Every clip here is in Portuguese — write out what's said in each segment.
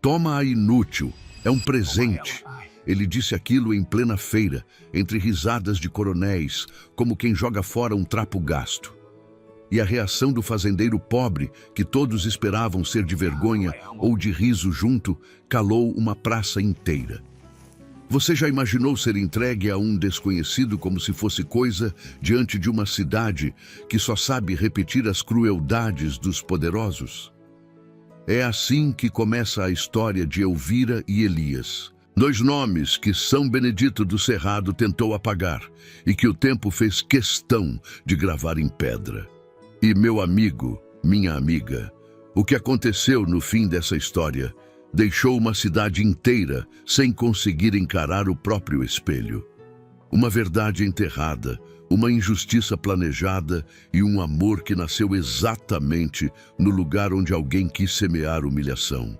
Toma-a, inútil, é um presente. Ele disse aquilo em plena feira, entre risadas de coronéis, como quem joga fora um trapo gasto. E a reação do fazendeiro pobre, que todos esperavam ser de vergonha ou de riso junto, calou uma praça inteira. Você já imaginou ser entregue a um desconhecido como se fosse coisa diante de uma cidade que só sabe repetir as crueldades dos poderosos? É assim que começa a história de Elvira e Elias. Dois nomes que São Benedito do Cerrado tentou apagar e que o tempo fez questão de gravar em pedra. E meu amigo, minha amiga, o que aconteceu no fim dessa história deixou uma cidade inteira sem conseguir encarar o próprio espelho. Uma verdade enterrada, uma injustiça planejada e um amor que nasceu exatamente no lugar onde alguém quis semear humilhação.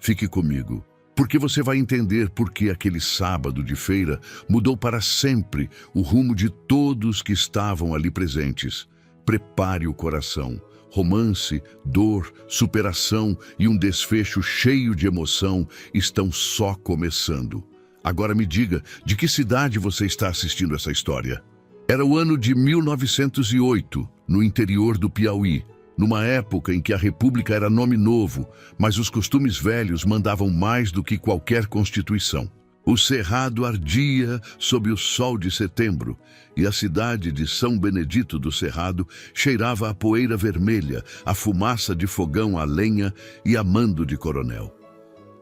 Fique comigo, porque você vai entender por que aquele sábado de feira mudou para sempre o rumo de todos que estavam ali presentes. Prepare o coração. Romance, dor, superação e um desfecho cheio de emoção estão só começando. Agora me diga, de que cidade você está assistindo essa história? Era o ano de 1908, no interior do Piauí, numa época em que a República era nome novo, mas os costumes velhos mandavam mais do que qualquer constituição. O cerrado ardia sob o sol de setembro e a cidade de São Benedito do Cerrado cheirava a poeira vermelha, a fumaça de fogão a lenha e a mando de coronel.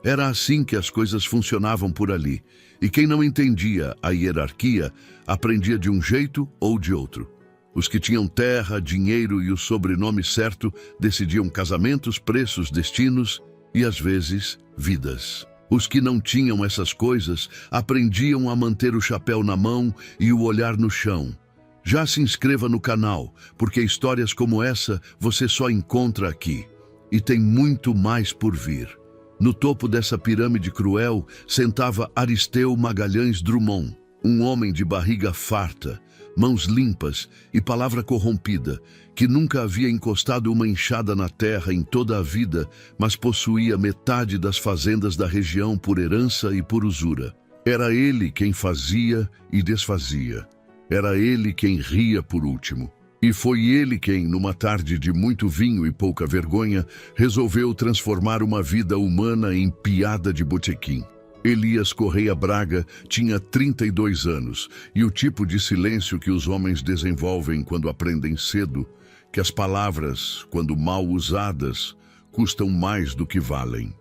Era assim que as coisas funcionavam por ali, e quem não entendia a hierarquia aprendia de um jeito ou de outro. Os que tinham terra, dinheiro e o sobrenome certo decidiam casamentos, preços, destinos e, às vezes, vidas. Os que não tinham essas coisas aprendiam a manter o chapéu na mão e o olhar no chão. Já se inscreva no canal, porque histórias como essa você só encontra aqui. E tem muito mais por vir. No topo dessa pirâmide cruel sentava Aristeu Magalhães Drummond, um homem de barriga farta, mãos limpas e palavra corrompida, que nunca havia encostado uma enxada na terra em toda a vida, mas possuía metade das fazendas da região por herança e por usura. Era ele quem fazia e desfazia. Era ele quem ria por último. E foi ele quem, numa tarde de muito vinho e pouca vergonha, resolveu transformar uma vida humana em piada de botequim. Elias Correia Braga tinha 32 anos e o tipo de silêncio que os homens desenvolvem quando aprendem cedo que as palavras, quando mal usadas, custam mais do que valem.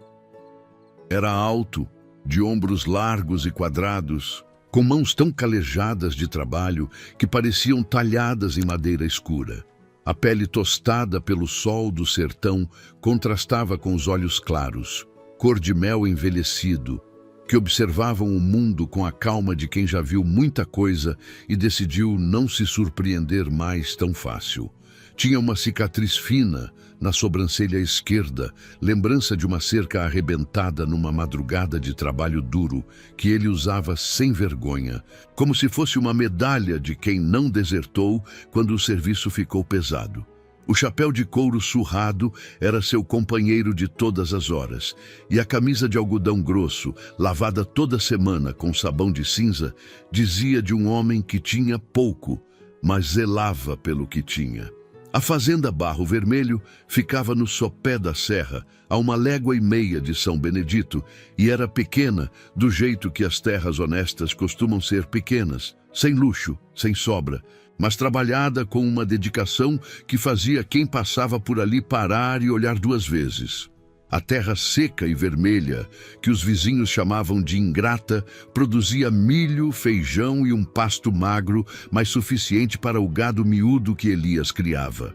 Era alto, de ombros largos e quadrados, com mãos tão calejadas de trabalho que pareciam talhadas em madeira escura. A pele tostada pelo sol do sertão contrastava com os olhos claros, cor de mel envelhecido, que observavam o mundo com a calma de quem já viu muita coisa e decidiu não se surpreender mais tão fácil. Tinha uma cicatriz fina na sobrancelha esquerda, lembrança de uma cerca arrebentada numa madrugada de trabalho duro que ele usava sem vergonha, como se fosse uma medalha de quem não desertou quando o serviço ficou pesado. O chapéu de couro surrado era seu companheiro de todas as horas, e a camisa de algodão grosso, lavada toda semana com sabão de cinza, dizia de um homem que tinha pouco, mas zelava pelo que tinha. A fazenda Barro Vermelho ficava no sopé da serra, a 1,5 léguas de São Benedito, e era pequena do jeito que as terras honestas costumam ser pequenas, sem luxo, sem sobra, mas trabalhada com uma dedicação que fazia quem passava por ali parar e olhar 2 vezes. A terra seca e vermelha, que os vizinhos chamavam de ingrata, produzia milho, feijão e um pasto magro, mas suficiente para o gado miúdo que Elias criava.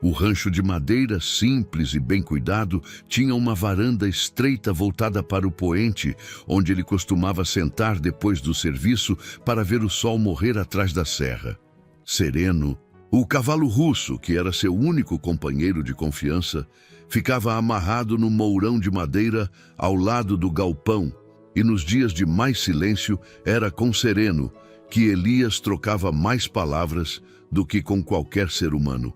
O rancho de madeira, simples e bem cuidado, tinha uma varanda estreita voltada para o poente, onde ele costumava sentar depois do serviço para ver o sol morrer atrás da serra. Sereno, o cavalo russo, que era seu único companheiro de confiança, ficava amarrado no mourão de madeira ao lado do galpão, e nos dias de mais silêncio era com Sereno que Elias trocava mais palavras do que com qualquer ser humano.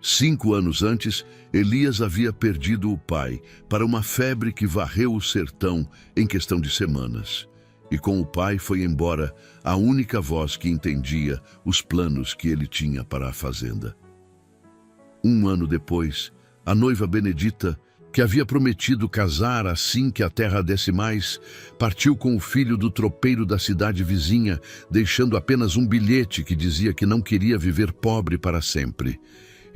5 anos antes, Elias havia perdido o pai para uma febre que varreu o sertão em questão de semanas. E com o pai foi embora a única voz que entendia os planos que ele tinha para a fazenda. 1 ano depois, a noiva Benedita, que havia prometido casar assim que a terra desse mais, partiu com o filho do tropeiro da cidade vizinha, deixando apenas um bilhete que dizia que não queria viver pobre para sempre.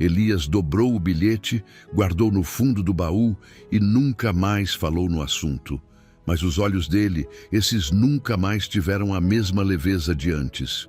Elias dobrou o bilhete, guardou no fundo do baú e nunca mais falou no assunto. Mas os olhos dele, esses nunca mais tiveram a mesma leveza de antes.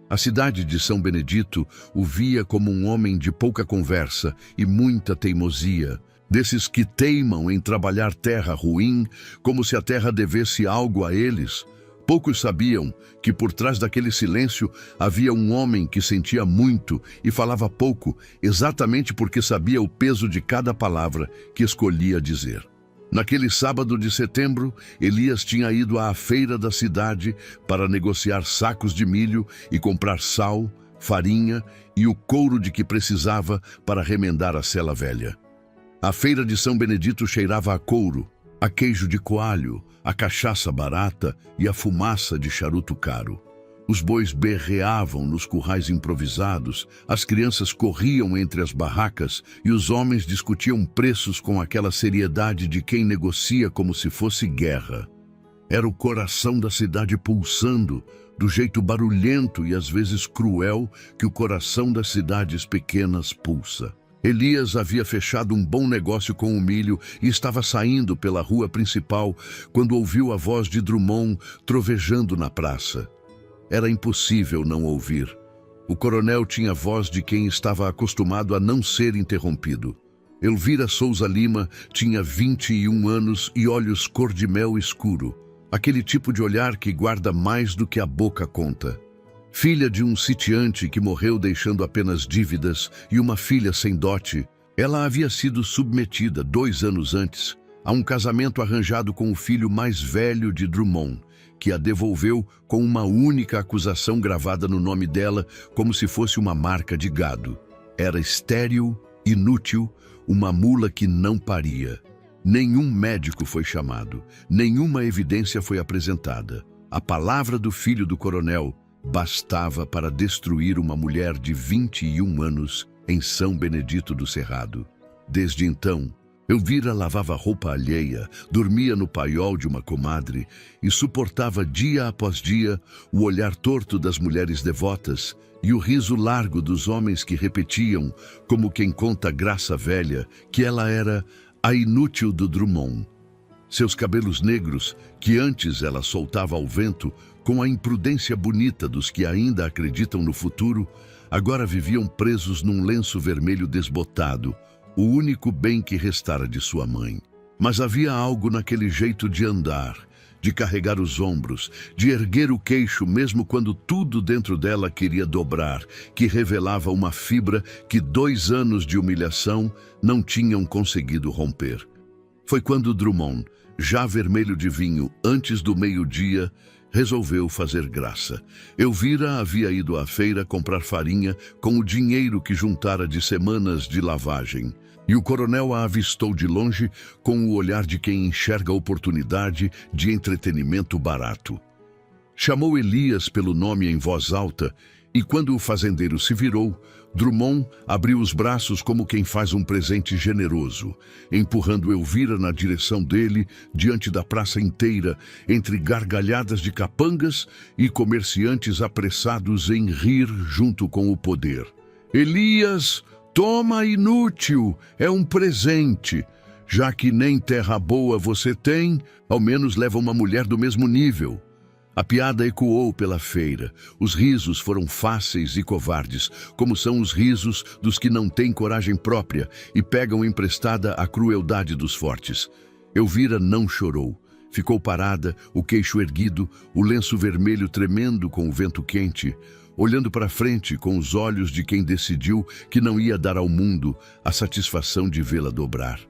A cidade de São Benedito o via como um homem de pouca conversa e muita teimosia, desses que teimam em trabalhar terra ruim, como se a terra devesse algo a eles. Poucos sabiam que por trás daquele silêncio havia um homem que sentia muito e falava pouco, exatamente porque sabia o peso de cada palavra que escolhia dizer. Naquele sábado de setembro, Elias tinha ido à feira da cidade para negociar sacos de milho e comprar sal, farinha e o couro de que precisava para remendar a sela velha. A feira de São Benedito cheirava a couro, a queijo de coalho, a cachaça barata e a fumaça de charuto caro. Os bois berreavam nos currais improvisados, as crianças corriam entre as barracas e os homens discutiam preços com aquela seriedade de quem negocia como se fosse guerra. Era o coração da cidade pulsando, do jeito barulhento e às vezes cruel que o coração das cidades pequenas pulsa. Elias havia fechado um bom negócio com o milho e estava saindo pela rua principal quando ouviu a voz de Drummond trovejando na praça. Era impossível não ouvir. O coronel tinha voz de quem estava acostumado a não ser interrompido. Elvira Souza Lima tinha 21 anos e olhos cor de mel escuro, aquele tipo de olhar que guarda mais do que a boca conta. Filha de um sitiante que morreu deixando apenas dívidas e uma filha sem dote, ela havia sido submetida 2 anos antes a um casamento arranjado com o filho mais velho de Drummond, que a devolveu com uma única acusação gravada no nome dela como se fosse uma marca de gado. Era estéril, inútil, uma mula que não paria. Nenhum médico foi chamado, nenhuma evidência foi apresentada. A palavra do filho do coronel bastava para destruir uma mulher de 21 anos em São Benedito do Cerrado. Desde então, Elvira lavava roupa alheia, dormia no paiol de uma comadre e suportava dia após dia o olhar torto das mulheres devotas e o riso largo dos homens que repetiam, como quem conta graça velha, que ela era a inútil do Drummond. Seus cabelos negros, que antes ela soltava ao vento, com a imprudência bonita dos que ainda acreditam no futuro, agora viviam presos num lenço vermelho desbotado, o único bem que restara de sua mãe. Mas havia algo naquele jeito de andar, de carregar os ombros, de erguer o queixo mesmo quando tudo dentro dela queria dobrar, que revelava uma fibra que 2 anos de humilhação não tinham conseguido romper. Foi quando Drummond, já vermelho de vinho antes do meio-dia, resolveu fazer graça. Elvira havia ido à feira comprar farinha com o dinheiro que juntara de semanas de lavagem. E o coronel a avistou de longe com o olhar de quem enxerga oportunidade de entretenimento barato. Chamou Elias pelo nome em voz alta e quando o fazendeiro se virou, Drummond abriu os braços como quem faz um presente generoso, empurrando Elvira na direção dele, diante da praça inteira, entre gargalhadas de capangas e comerciantes apressados em rir junto com o poder. Elias, toma, inútil, é um presente. Já que nem terra boa você tem, ao menos leva uma mulher do mesmo nível. A piada ecoou pela feira. Os risos foram fáceis e covardes, como são os risos dos que não têm coragem própria e pegam emprestada a crueldade dos fortes. Elvira não chorou. Ficou parada, o queixo erguido, o lenço vermelho tremendo com o vento quente, olhando para frente com os olhos de quem decidiu que não ia dar ao mundo a satisfação de vê-la dobrar.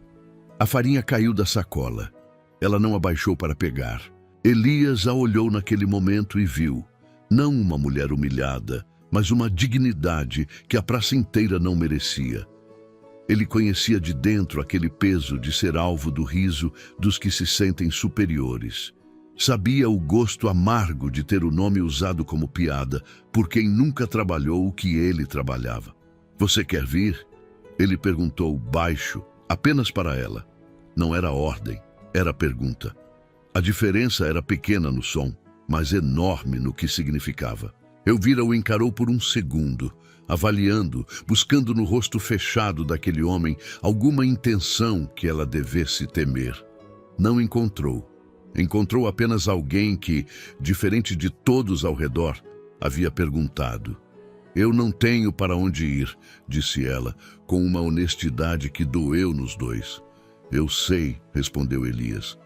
A farinha caiu da sacola. Ela não abaixou para pegar. Elias a olhou naquele momento e viu, não uma mulher humilhada, mas uma dignidade que a praça inteira não merecia. Ele conhecia de dentro aquele peso de ser alvo do riso dos que se sentem superiores. Sabia o gosto amargo de ter o nome usado como piada por quem nunca trabalhou o que ele trabalhava. "Você quer vir?" Ele perguntou baixo, apenas para ela. Não era ordem, era pergunta. A diferença era pequena no som, mas enorme no que significava. Elvira o encarou por um segundo, avaliando, buscando no rosto fechado daquele homem alguma intenção que ela devesse temer. Não encontrou. Encontrou apenas alguém que, diferente de todos ao redor, havia perguntado. "Eu não tenho para onde ir", disse ela, com uma honestidade que doeu nos dois. "Eu sei", respondeu Elias,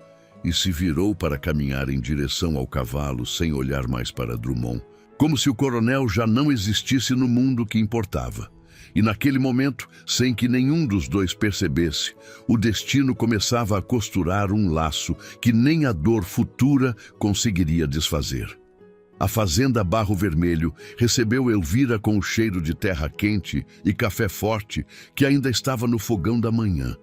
e se virou para caminhar em direção ao cavalo sem olhar mais para Drummond, como se o coronel já não existisse no mundo que importava. E naquele momento, sem que nenhum dos dois percebesse, o destino começava a costurar um laço que nem a dor futura conseguiria desfazer. A fazenda Barro Vermelho recebeu Elvira com o cheiro de terra quente e café forte que ainda estava no fogão da manhã.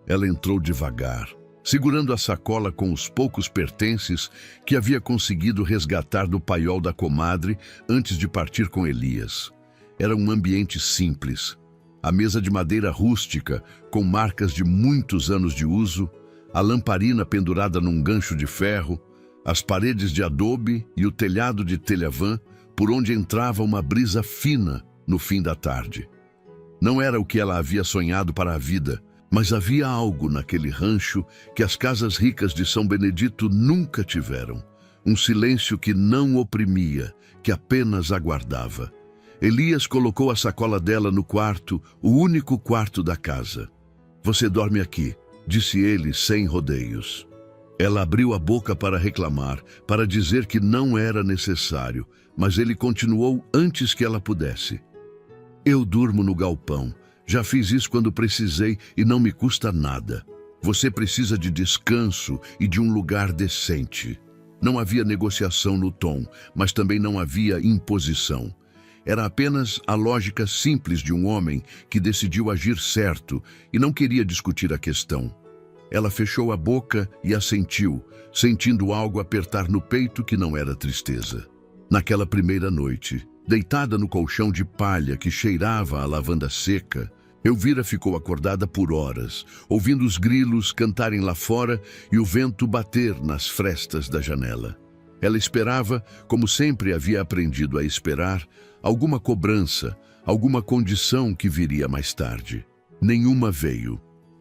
Ela entrou devagar, segurando a sacola com os poucos pertences que havia conseguido resgatar do paiol da comadre antes de partir com Elias. Era um ambiente simples. A mesa de madeira rústica, com marcas de muitos anos de uso, a lamparina pendurada num gancho de ferro, as paredes de adobe e o telhado de telha-vã, por onde entrava uma brisa fina no fim da tarde. Não era o que ela havia sonhado para a vida, mas havia algo naquele rancho que as casas ricas de São Benedito nunca tiveram. Um silêncio que não oprimia, que apenas aguardava. Elias colocou a sacola dela no quarto, o único quarto da casa. "Você dorme aqui", disse ele sem rodeios. Ela abriu a boca para reclamar, para dizer que não era necessário, mas ele continuou antes que ela pudesse. "Eu durmo no galpão. Já fiz isso quando precisei e não me custa nada. Você precisa de descanso e de um lugar decente." Não havia negociação no tom, mas também não havia imposição. Era apenas a lógica simples de um homem que decidiu agir certo e não queria discutir a questão. Ela fechou a boca e assentiu, sentindo algo apertar no peito que não era tristeza. Naquela primeira noite, deitada no colchão de palha que cheirava a lavanda seca, Elvira ficou acordada por horas, ouvindo os grilos cantarem lá fora e o vento bater nas frestas da janela. Ela esperava, como sempre havia aprendido a esperar, alguma cobrança, alguma condição que viria mais tarde. Nenhuma veio.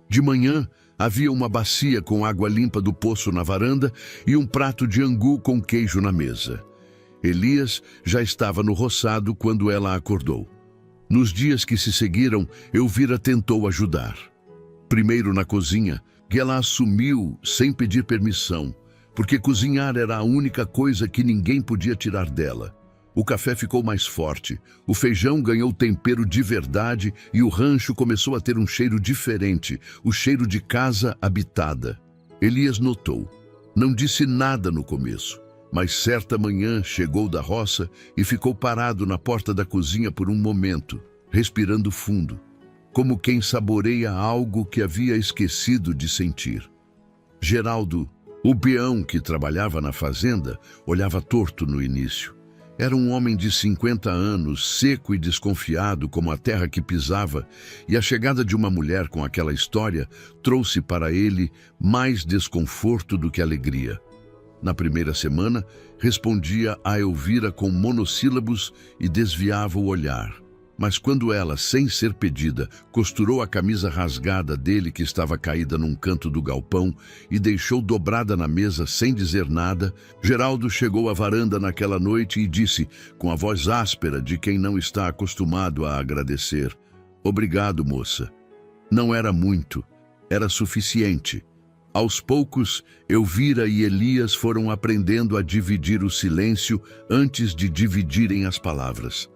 De manhã, havia uma bacia com água limpa do poço na varanda e um prato de angu com queijo na mesa. Elias já estava no roçado quando ela acordou. Nos dias que se seguiram, Elvira tentou ajudar. Primeiro na cozinha, que ela assumiu sem pedir permissão, porque cozinhar era a única coisa que ninguém podia tirar dela. O café ficou mais forte, o feijão ganhou tempero de verdade e o rancho começou a ter um cheiro diferente, o cheiro de casa habitada. Elias notou. Não disse nada no começo, mas certa manhã chegou da roça e ficou parado na porta da cozinha por um momento, respirando fundo, como quem saboreia algo que havia esquecido de sentir. Geraldo, o peão que trabalhava na fazenda, olhava torto no início. Era um homem de 50 anos, seco e desconfiado como a terra que pisava, e a chegada de uma mulher com aquela história trouxe para ele mais desconforto do que alegria. Na primeira semana, respondia a Elvira com monossílabos e desviava o olhar. Mas quando ela, sem ser pedida, costurou a camisa rasgada dele que estava caída num canto do galpão e deixou dobrada na mesa sem dizer nada, Geraldo chegou à varanda naquela noite e disse, com a voz áspera de quem não está acostumado a agradecer: "Obrigado, moça." Não era muito, era suficiente. Aos poucos, Elvira e Elias foram aprendendo a dividir o silêncio antes de dividirem as palavras.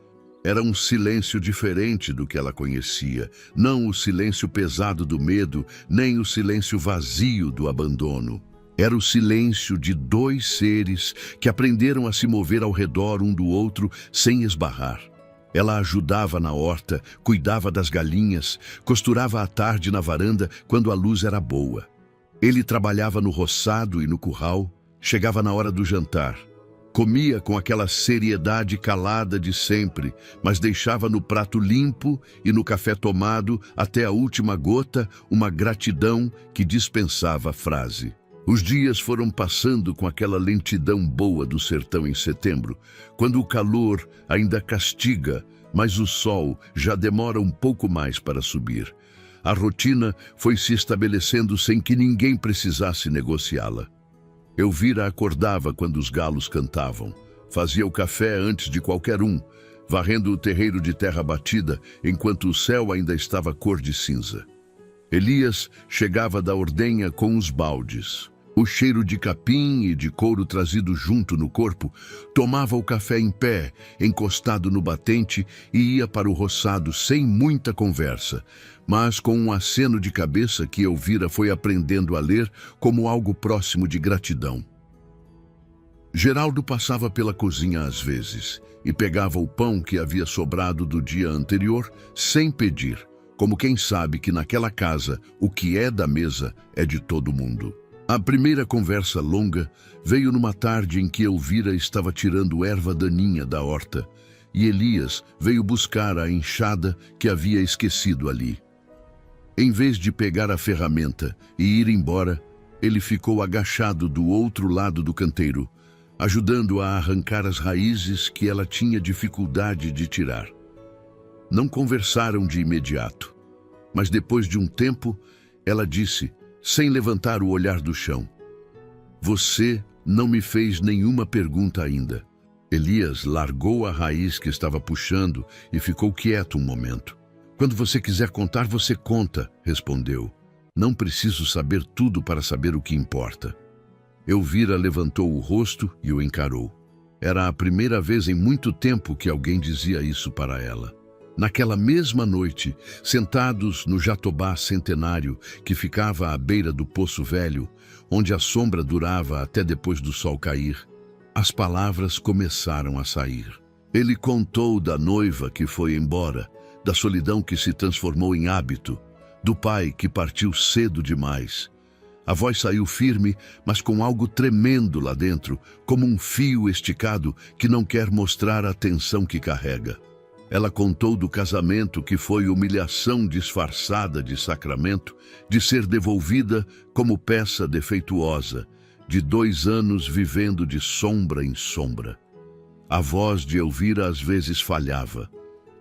Era um silêncio diferente do que ela conhecia, não o silêncio pesado do medo, nem o silêncio vazio do abandono. Era o silêncio de dois seres que aprenderam a se mover ao redor um do outro sem esbarrar. Ela ajudava na horta, cuidava das galinhas, costurava à tarde na varanda quando a luz era boa. Ele trabalhava no roçado e no curral, chegava na hora do jantar. Comia com aquela seriedade calada de sempre, mas deixava no prato limpo e no café tomado, até a última gota, uma gratidão que dispensava a frase. Os dias foram passando com aquela lentidão boa do sertão em setembro, quando o calor ainda castiga, mas o sol já demora um pouco mais para subir. A rotina foi se estabelecendo sem que ninguém precisasse negociá-la. Elvira acordava quando os galos cantavam, fazia o café antes de qualquer um, varrendo o terreiro de terra batida enquanto o céu ainda estava cor de cinza. Elias chegava da ordenha com os baldes. O cheiro de capim e de couro trazido junto no corpo, tomava o café em pé, encostado no batente, e ia para o roçado sem muita conversa, mas com um aceno de cabeça que Elvira foi aprendendo a ler como algo próximo de gratidão. Geraldo passava pela cozinha às vezes e pegava o pão que havia sobrado do dia anterior sem pedir, como quem sabe que naquela casa o que é da mesa é de todo mundo. A primeira conversa longa veio numa tarde em que Elvira estava tirando erva daninha da horta e Elias veio buscar a enxada que havia esquecido ali. Em vez de pegar a ferramenta e ir embora, ele ficou agachado do outro lado do canteiro, ajudando a arrancar as raízes que ela tinha dificuldade de tirar. Não conversaram de imediato, mas depois de um tempo, ela disse, sem levantar o olhar do chão: "Você não me fez nenhuma pergunta ainda." Elias largou a raiz que estava puxando e ficou quieto um momento. "Quando você quiser contar, você conta", respondeu. "Não preciso saber tudo para saber o que importa." Elvira levantou o rosto e o encarou. Era a primeira vez em muito tempo que alguém dizia isso para ela. Naquela mesma noite, sentados no jatobá centenário que ficava à beira do Poço Velho, onde a sombra durava até depois do sol cair, as palavras começaram a sair. Ele contou da noiva que foi embora, da solidão que se transformou em hábito, do pai que partiu cedo demais. A voz saiu firme, mas com algo tremendo lá dentro, como um fio esticado que não quer mostrar a tensão que carrega. Ela contou do casamento que foi humilhação disfarçada de sacramento, de ser devolvida como peça defeituosa, de 2 anos vivendo de sombra em sombra. A voz de Elvira às vezes falhava,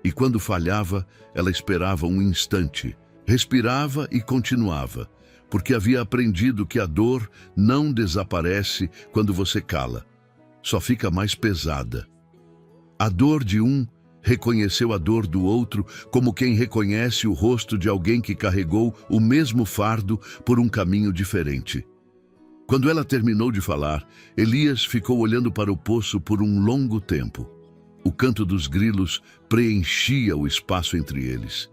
e quando falhava, ela esperava um instante, respirava e continuava, porque havia aprendido que a dor não desaparece quando você cala, só fica mais pesada. A dor de um reconheceu a dor do outro como quem reconhece o rosto de alguém que carregou o mesmo fardo por um caminho diferente. Quando ela terminou de falar, Elias ficou olhando para o poço por um longo tempo. O canto dos grilos preenchia o espaço entre eles.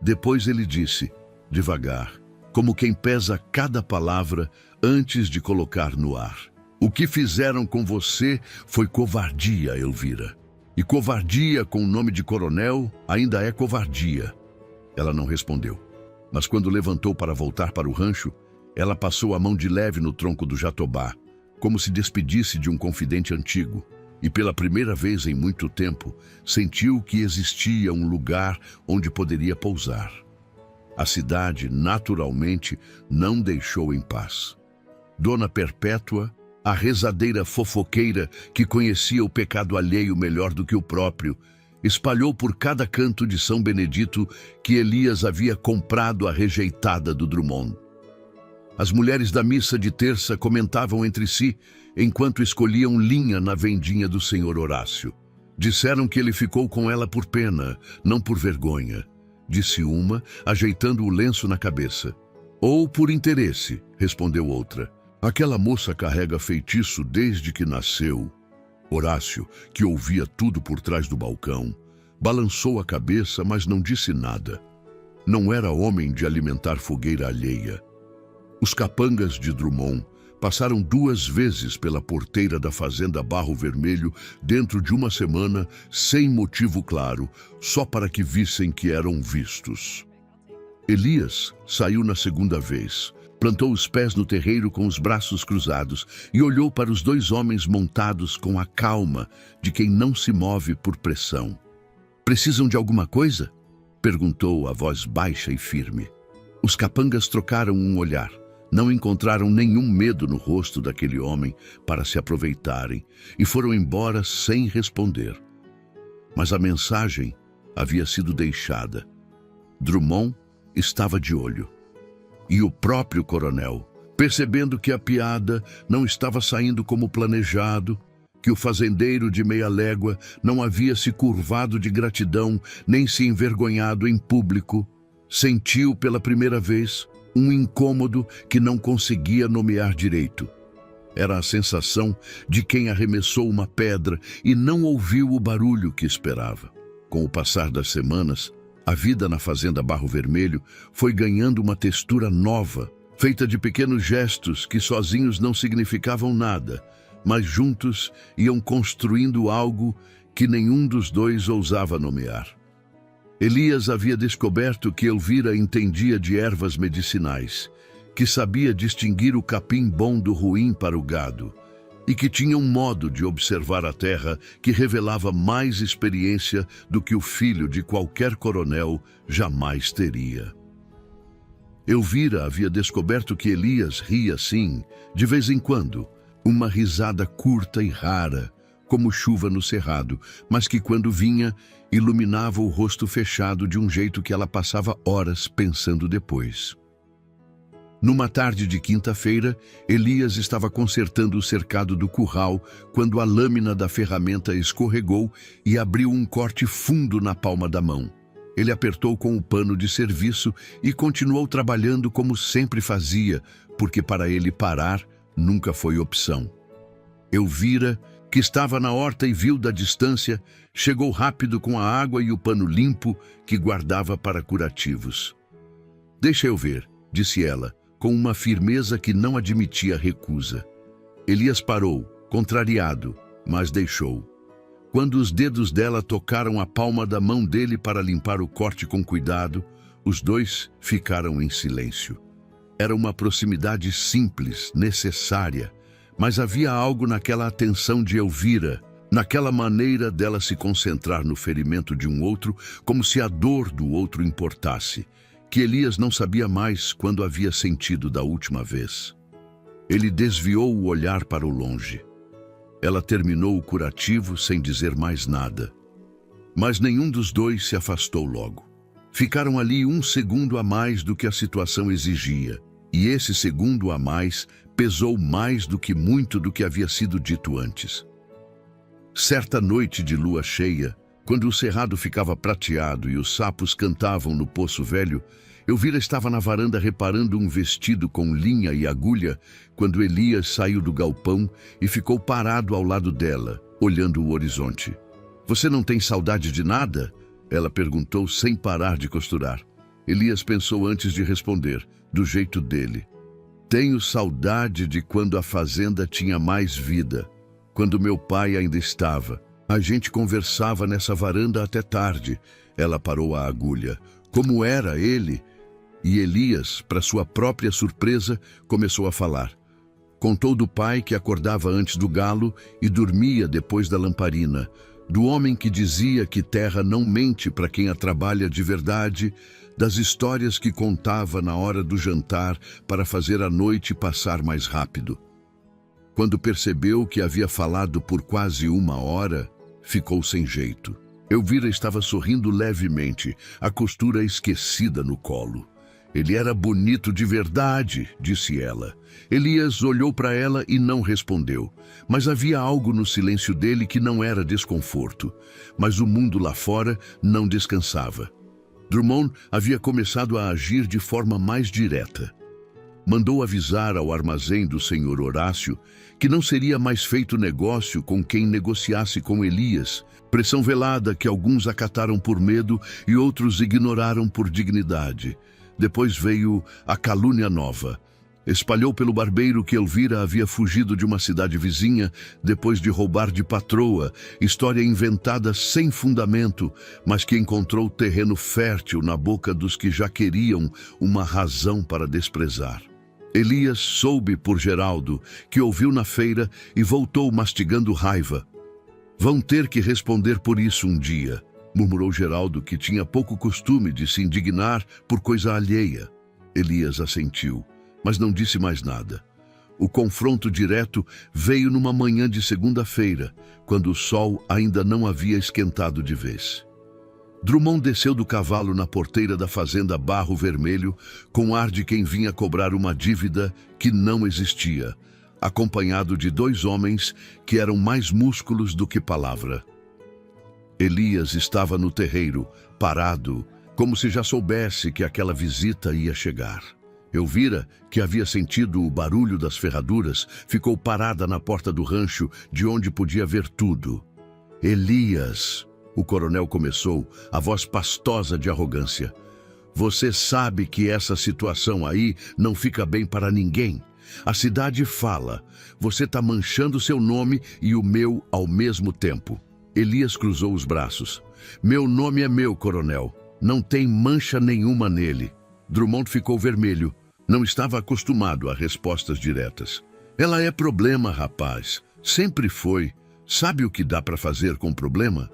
Depois ele disse, devagar, como quem pesa cada palavra antes de colocar no ar: "O que fizeram com você foi covardia, Elvira. E covardia com o nome de coronel ainda é covardia." Ela não respondeu, mas quando levantou para voltar para o rancho, ela passou a mão de leve no tronco do jatobá, como se despedisse de um confidente antigo, e pela primeira vez em muito tempo, sentiu que existia um lugar onde poderia pousar. A cidade, naturalmente, não deixou em paz. Dona Perpétua, a rezadeira fofoqueira que conhecia o pecado alheio melhor do que o próprio, espalhou por cada canto de São Benedito que Elias havia comprado a rejeitada do Drummond. As mulheres da missa de terça comentavam entre si enquanto escolhiam linha na vendinha do senhor Horácio. Disseram que ele ficou com ela por pena, não por vergonha, disse uma, ajeitando o lenço na cabeça. "Ou por interesse", respondeu outra. "Aquela moça carrega feitiço desde que nasceu." Horácio, que ouvia tudo por trás do balcão, balançou a cabeça, mas não disse nada. Não era homem de alimentar fogueira alheia. Os capangas de Drummond Passaram 2 vezes pela porteira da fazenda Barro Vermelho dentro de uma semana, sem motivo claro, só para que vissem que eram vistos. Elias saiu na segunda vez, plantou os pés no terreiro com os braços cruzados e olhou para os 2 homens montados com a calma de quem não se move por pressão. "Precisam de alguma coisa?" perguntou a voz baixa e firme. Os capangas trocaram um olhar. Não encontraram nenhum medo no rosto daquele homem para se aproveitarem e foram embora sem responder. Mas a mensagem havia sido deixada. Drummond estava de olho. E o próprio coronel, percebendo que a piada não estava saindo como planejado, que o fazendeiro de meia légua não havia se curvado de gratidão nem se envergonhado em público, sentiu pela primeira vez um incômodo que não conseguia nomear direito. Era a sensação de quem arremessou uma pedra e não ouviu o barulho que esperava. Com o passar das semanas, a vida na fazenda Barro Vermelho foi ganhando uma textura nova, feita de pequenos gestos que sozinhos não significavam nada, mas juntos iam construindo algo que nenhum dos 2 ousava nomear. Elias havia descoberto que Elvira entendia de ervas medicinais, que sabia distinguir o capim bom do ruim para o gado, e que tinha um modo de observar a terra que revelava mais experiência do que o filho de qualquer coronel jamais teria. Elvira havia descoberto que Elias ria sim, de vez em quando, uma risada curta e rara, como chuva no cerrado, mas que quando vinha, iluminava o rosto fechado de um jeito que ela passava horas pensando depois. Numa tarde de quinta-feira, Elias estava consertando o cercado do curral quando a lâmina da ferramenta escorregou e abriu um corte fundo na palma da mão. Ele apertou com o pano de serviço e continuou trabalhando como sempre fazia, porque para ele parar nunca foi opção. Elvira, que estava na horta e viu da distância, chegou rápido com a água e o pano limpo que guardava para curativos. "Deixa eu ver", disse ela, com uma firmeza que não admitia recusa. Elias parou, contrariado, mas deixou. Quando os dedos dela tocaram a palma da mão dele para limpar o corte com cuidado, os 2 ficaram em silêncio. Era uma proximidade simples, necessária, mas havia algo naquela atenção de Elvira, naquela maneira dela se concentrar no ferimento de um outro, como se a dor do outro importasse, que Elias não sabia mais quando havia sentido da última vez. Ele desviou o olhar para o longe. Ela terminou o curativo sem dizer mais nada. Mas nenhum dos 2 se afastou logo. Ficaram ali 1 segundo a mais do que a situação exigia, e esse segundo a mais pesou mais do que muito do que havia sido dito antes. Certa noite de lua cheia, quando o cerrado ficava prateado e os sapos cantavam no poço velho, Elvira estava na varanda reparando um vestido com linha e agulha quando Elias saiu do galpão e ficou parado ao lado dela, olhando o horizonte. "Você não tem saudade de nada?" ela perguntou sem parar de costurar. Elias pensou antes de responder, do jeito dele. "Tenho saudade de quando a fazenda tinha mais vida, quando meu pai ainda estava. A gente conversava nessa varanda até tarde." Ela parou a agulha. Como era ele? E Elias, para sua própria surpresa, começou a falar. Contou do pai que acordava antes do galo e dormia depois da lamparina, do homem que dizia que terra não mente para quem a trabalha de verdade, das histórias que contava na hora do jantar para fazer a noite passar mais rápido. Quando percebeu que havia falado por quase 1 hora, ficou sem jeito. Elvira estava sorrindo levemente, a costura esquecida no colo. "Ele era bonito de verdade", disse ela. Elias olhou para ela e não respondeu, mas havia algo no silêncio dele que não era desconforto. Mas o mundo lá fora não descansava. Drummond havia começado a agir de forma mais direta. Mandou avisar ao armazém do senhor Horácio que não seria mais feito negócio com quem negociasse com Elias, pressão velada que alguns acataram por medo e outros ignoraram por dignidade. Depois veio a calúnia nova. Espalhou pelo barbeiro que Elvira havia fugido de uma cidade vizinha depois de roubar de patroa, história inventada sem fundamento, mas que encontrou terreno fértil na boca dos que já queriam uma razão para desprezar. Elias soube por Geraldo, que ouviu na feira e voltou mastigando raiva. Vão ter que responder por isso um dia, murmurou Geraldo, que tinha pouco costume de se indignar por coisa alheia. Elias assentiu, mas não disse mais nada. O confronto direto veio numa manhã de segunda-feira, quando o sol ainda não havia esquentado de vez. Drummond desceu do cavalo na porteira da fazenda Barro Vermelho, com ar de quem vinha cobrar uma dívida que não existia, acompanhado de 2 homens que eram mais músculos do que palavra. Elias estava no terreiro, parado, como se já soubesse que aquela visita ia chegar. Elvira, que havia sentido o barulho das ferraduras, ficou parada na porta do rancho, de onde podia ver tudo. Elias, o coronel começou, a voz pastosa de arrogância. Você sabe que essa situação aí não fica bem para ninguém. A cidade fala. Você está manchando seu nome e o meu ao mesmo tempo. Elias cruzou os braços. Meu nome é meu, coronel. Não tem mancha nenhuma nele. Drummond ficou vermelho. Não estava acostumado a respostas diretas. Ela é problema, rapaz. Sempre foi. Sabe o que dá para fazer com problema?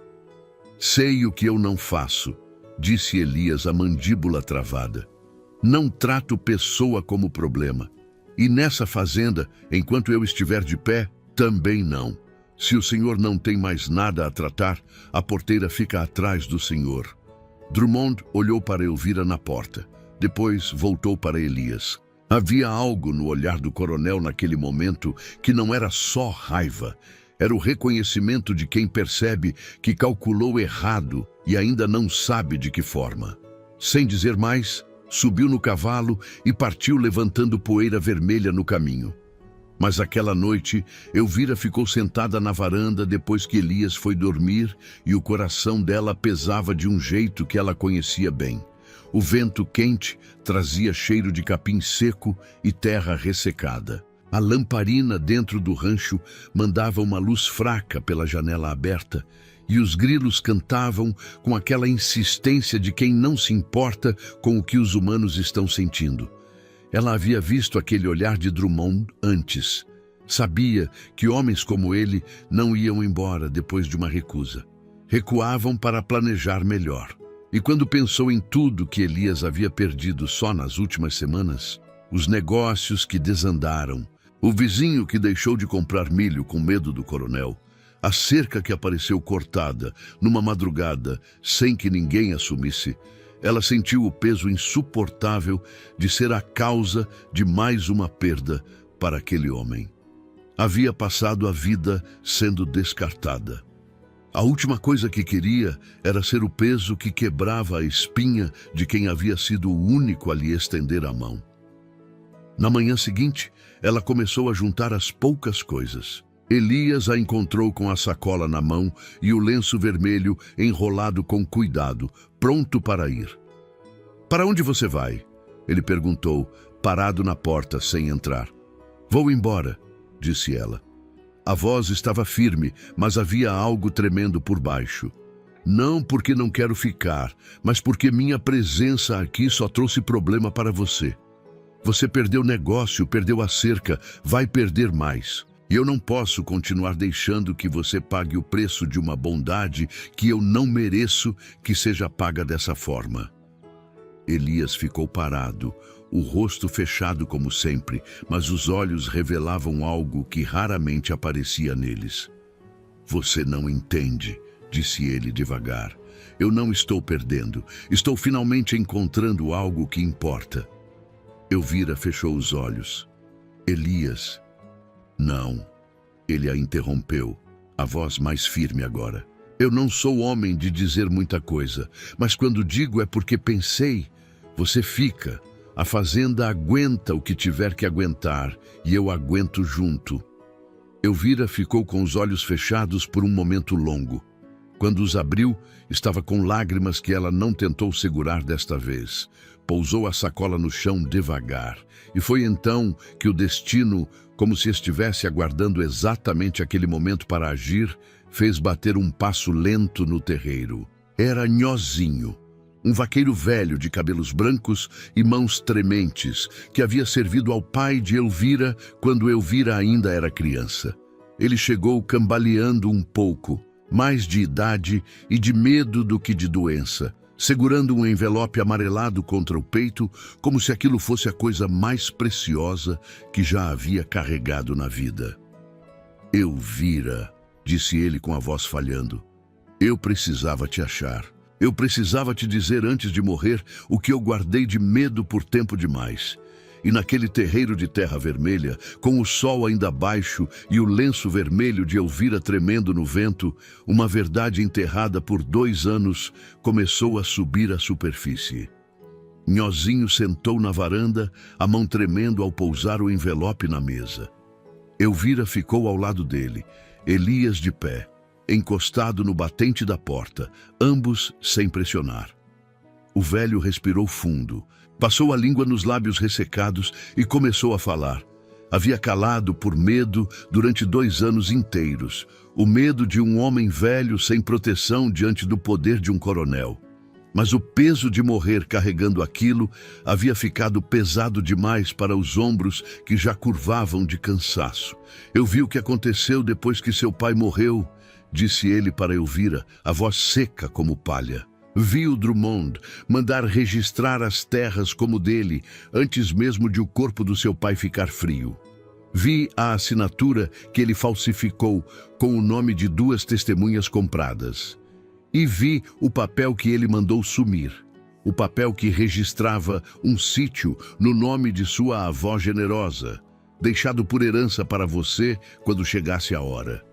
Sei o que eu não faço, disse Elias, a mandíbula travada. Não trato pessoa como problema. E nessa fazenda, enquanto eu estiver de pé, também não. Se o senhor não tem mais nada a tratar, a porteira fica atrás do senhor. Drummond olhou para Elvira na porta. Depois voltou para Elias. Havia algo no olhar do coronel naquele momento que não era só raiva. Era o reconhecimento de quem percebe que calculou errado e ainda não sabe de que forma. Sem dizer mais, subiu no cavalo e partiu levantando poeira vermelha no caminho. Mas aquela noite, Elvira ficou sentada na varanda depois que Elias foi dormir e o coração dela pesava de um jeito que ela conhecia bem. O vento quente trazia cheiro de capim seco e terra ressecada. A lamparina dentro do rancho mandava uma luz fraca pela janela aberta e os grilos cantavam com aquela insistência de quem não se importa com o que os humanos estão sentindo. Ela havia visto aquele olhar de Drummond antes. Sabia que homens como ele não iam embora depois de uma recusa. Recuavam para planejar melhor. E quando pensou em tudo que Elias havia perdido só nas últimas semanas, os negócios que desandaram, o vizinho que deixou de comprar milho com medo do coronel, a cerca que apareceu cortada numa madrugada sem que ninguém assumisse, ela sentiu o peso insuportável de ser a causa de mais uma perda para aquele homem. Havia passado a vida sendo descartada. A última coisa que queria era ser o peso que quebrava a espinha de quem havia sido o único a lhe estender a mão. Na manhã seguinte, ela começou a juntar as poucas coisas. Elias a encontrou com a sacola na mão e o lenço vermelho enrolado com cuidado, pronto para ir. Para onde você vai? Ele perguntou, parado na porta sem entrar. Vou embora, disse ela. A voz estava firme, mas havia algo tremendo por baixo. Não porque não quero ficar, mas porque minha presença aqui só trouxe problema para você. Você perdeu negócio, perdeu a cerca, vai perder mais. E eu não posso continuar deixando que você pague o preço de uma bondade que eu não mereço que seja paga dessa forma. Elias ficou parado, o rosto fechado como sempre, mas os olhos revelavam algo que raramente aparecia neles. Você não entende, disse ele devagar. Eu não estou perdendo, estou finalmente encontrando algo que importa. Elvira fechou os olhos. Elias. Não, ele a interrompeu, a voz mais firme agora. Eu não sou homem de dizer muita coisa, mas quando digo é porque pensei. Você fica. A fazenda aguenta o que tiver que aguentar e eu aguento junto. Elvira ficou com os olhos fechados por um momento longo. Quando os abriu, estava com lágrimas que ela não tentou segurar desta vez. Pousou a sacola no chão devagar. E foi então que o destino, como se estivesse aguardando exatamente aquele momento para agir, fez bater um passo lento no terreiro. Era Nhozinho, um vaqueiro velho de cabelos brancos e mãos trementes, que havia servido ao pai de Elvira quando Elvira ainda era criança. Ele chegou cambaleando um pouco, mais de idade e de medo do que de doença, segurando um envelope amarelado contra o peito, como se aquilo fosse a coisa mais preciosa que já havia carregado na vida. Elvira, disse ele com a voz falhando, eu precisava te achar. Eu precisava te dizer antes de morrer o que eu guardei de medo por tempo demais. E naquele terreiro de terra vermelha, com o sol ainda baixo e o lenço vermelho de Elvira tremendo no vento, uma verdade enterrada por 2 anos começou a subir à superfície. Nhozinho sentou na varanda, a mão tremendo ao pousar o envelope na mesa. Elvira ficou ao lado dele, Elias de pé, encostado no batente da porta, ambos sem pressionar. O velho respirou fundo, passou a língua nos lábios ressecados e começou a falar. Havia calado por medo durante 2 anos inteiros, o medo de um homem velho sem proteção diante do poder de um coronel. Mas o peso de morrer carregando aquilo havia ficado pesado demais para os ombros que já curvavam de cansaço. Eu vi o que aconteceu depois que seu pai morreu, disse ele para Elvira, a voz seca como palha. Vi o Drummond mandar registrar as terras como dele, antes mesmo de o corpo do seu pai ficar frio. Vi a assinatura que ele falsificou com o nome de 2 testemunhas compradas. E vi o papel que ele mandou sumir, o papel que registrava um sítio no nome de sua avó generosa, deixado por herança para você quando chegasse a hora.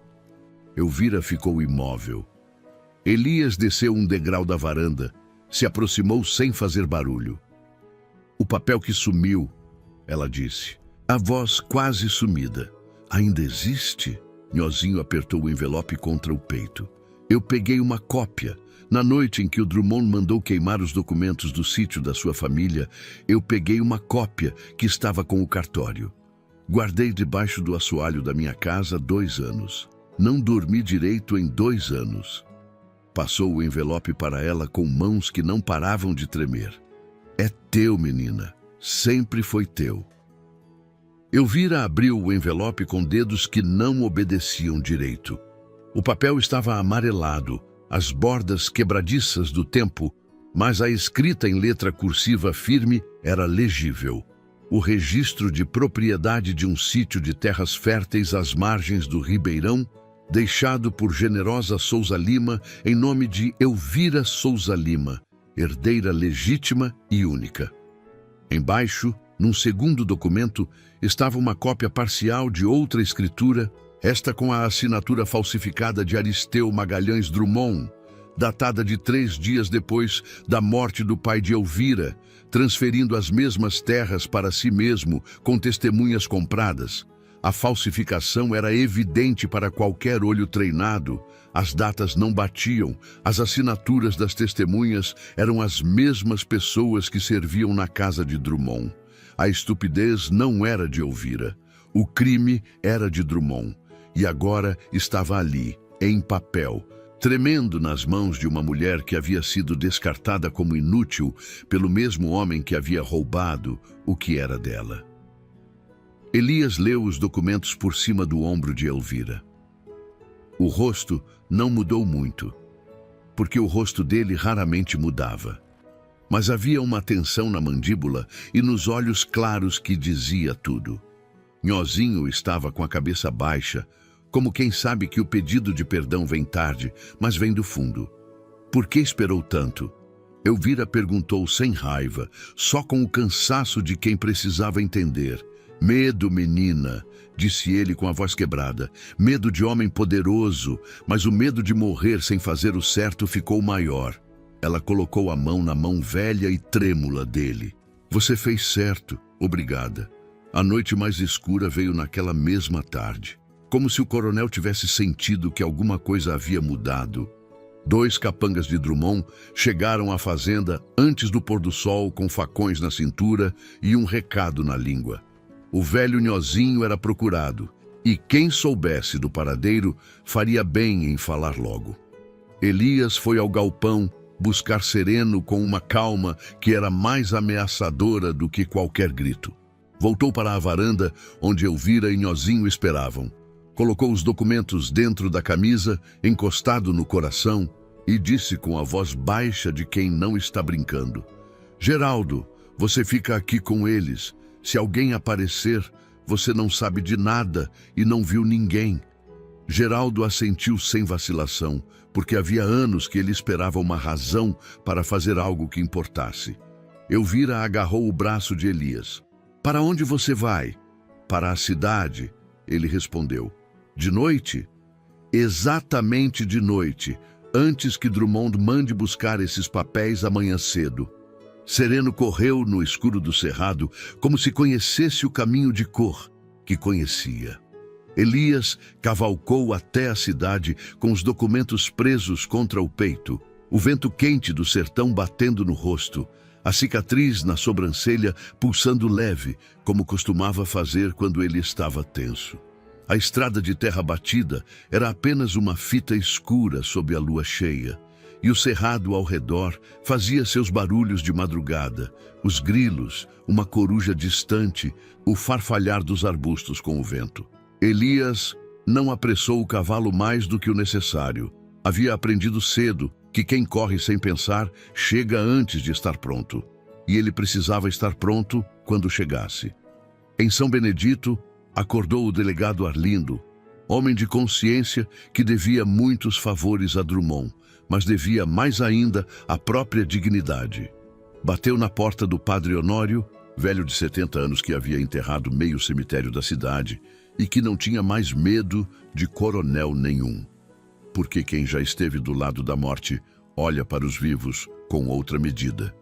Elvira ficou imóvel. Elias desceu um degrau da varanda, se aproximou sem fazer barulho. O papel que sumiu, ela disse, a voz quase sumida. Ainda existe? Nhozinho apertou o envelope contra o peito. Eu peguei uma cópia. Na noite em que o Drummond mandou queimar os documentos do sítio da sua família, eu peguei uma cópia que estava com o cartório. Guardei debaixo do assoalho da minha casa 2 anos. Não dormi direito em 2 anos. Passou o envelope para ela com mãos que não paravam de tremer. É teu, menina. Sempre foi teu. Elvira abriu o envelope com dedos que não obedeciam direito. O papel estava amarelado, as bordas quebradiças do tempo, mas a escrita em letra cursiva firme era legível. O registro de propriedade de um sítio de terras férteis às margens do Ribeirão, deixado por Generosa Souza Lima em nome de Elvira Souza Lima, herdeira legítima e única. Embaixo, num segundo documento, estava uma cópia parcial de outra escritura, esta com a assinatura falsificada de Aristeu Magalhães Drummond, datada de 3 dias depois da morte do pai de Elvira, transferindo as mesmas terras para si mesmo com testemunhas compradas. A falsificação era evidente para qualquer olho treinado, as datas não batiam, as assinaturas das testemunhas eram as mesmas pessoas que serviam na casa de Drummond. A estupidez não era de Elvira, o crime era de Drummond, e agora estava ali, em papel, tremendo nas mãos de uma mulher que havia sido descartada como inútil pelo mesmo homem que havia roubado o que era dela. Elias leu os documentos por cima do ombro de Elvira. O rosto não mudou muito, porque o rosto dele raramente mudava. Mas havia uma tensão na mandíbula e nos olhos claros que dizia tudo. Nhozinho estava com a cabeça baixa, como quem sabe que o pedido de perdão vem tarde, mas vem do fundo. Por que esperou tanto? Elvira perguntou sem raiva, só com o cansaço de quem precisava entender. Medo, menina, disse ele com a voz quebrada. Medo de homem poderoso, mas o medo de morrer sem fazer o certo ficou maior. Ela colocou a mão na mão velha e trêmula dele. Você fez certo, obrigada. A noite mais escura veio naquela mesma tarde. Como se o coronel tivesse sentido que alguma coisa havia mudado. 2 capangas de Drummond chegaram à fazenda antes do pôr do sol com facões na cintura e um recado na língua. O velho Nhozinho era procurado, e quem soubesse do paradeiro faria bem em falar logo. Elias foi ao galpão buscar Sereno com uma calma que era mais ameaçadora do que qualquer grito. Voltou para a varanda onde Elvira e Nhozinho esperavam. Colocou os documentos dentro da camisa, encostado no coração, e disse com a voz baixa de quem não está brincando: Geraldo, você fica aqui com eles. Se alguém aparecer, você não sabe de nada e não viu ninguém. Geraldo assentiu sem vacilação, porque havia anos que ele esperava uma razão para fazer algo que importasse. Elvira agarrou o braço de Elias. Para onde você vai? Para a cidade, ele respondeu. De noite? Exatamente de noite, antes que Drummond mande buscar esses papéis amanhã cedo. Sereno correu no escuro do cerrado como se conhecesse o caminho de cor que conhecia. Elias cavalcou até a cidade com os documentos presos contra o peito, o vento quente do sertão batendo no rosto, a cicatriz na sobrancelha pulsando leve, como costumava fazer quando ele estava tenso. A estrada de terra batida era apenas uma fita escura sob a lua cheia, e o cerrado ao redor fazia seus barulhos de madrugada, os grilos, uma coruja distante, o farfalhar dos arbustos com o vento. Elias não apressou o cavalo mais do que o necessário. Havia aprendido cedo que quem corre sem pensar chega antes de estar pronto, e ele precisava estar pronto quando chegasse. Em São Benedito, acordou o delegado Arlindo, homem de consciência que devia muitos favores a Drummond, mas devia mais ainda à própria dignidade. Bateu na porta do padre Honório, velho de 70 anos que havia enterrado meio cemitério da cidade e que não tinha mais medo de coronel nenhum. Porque quem já esteve do lado da morte olha para os vivos com outra medida.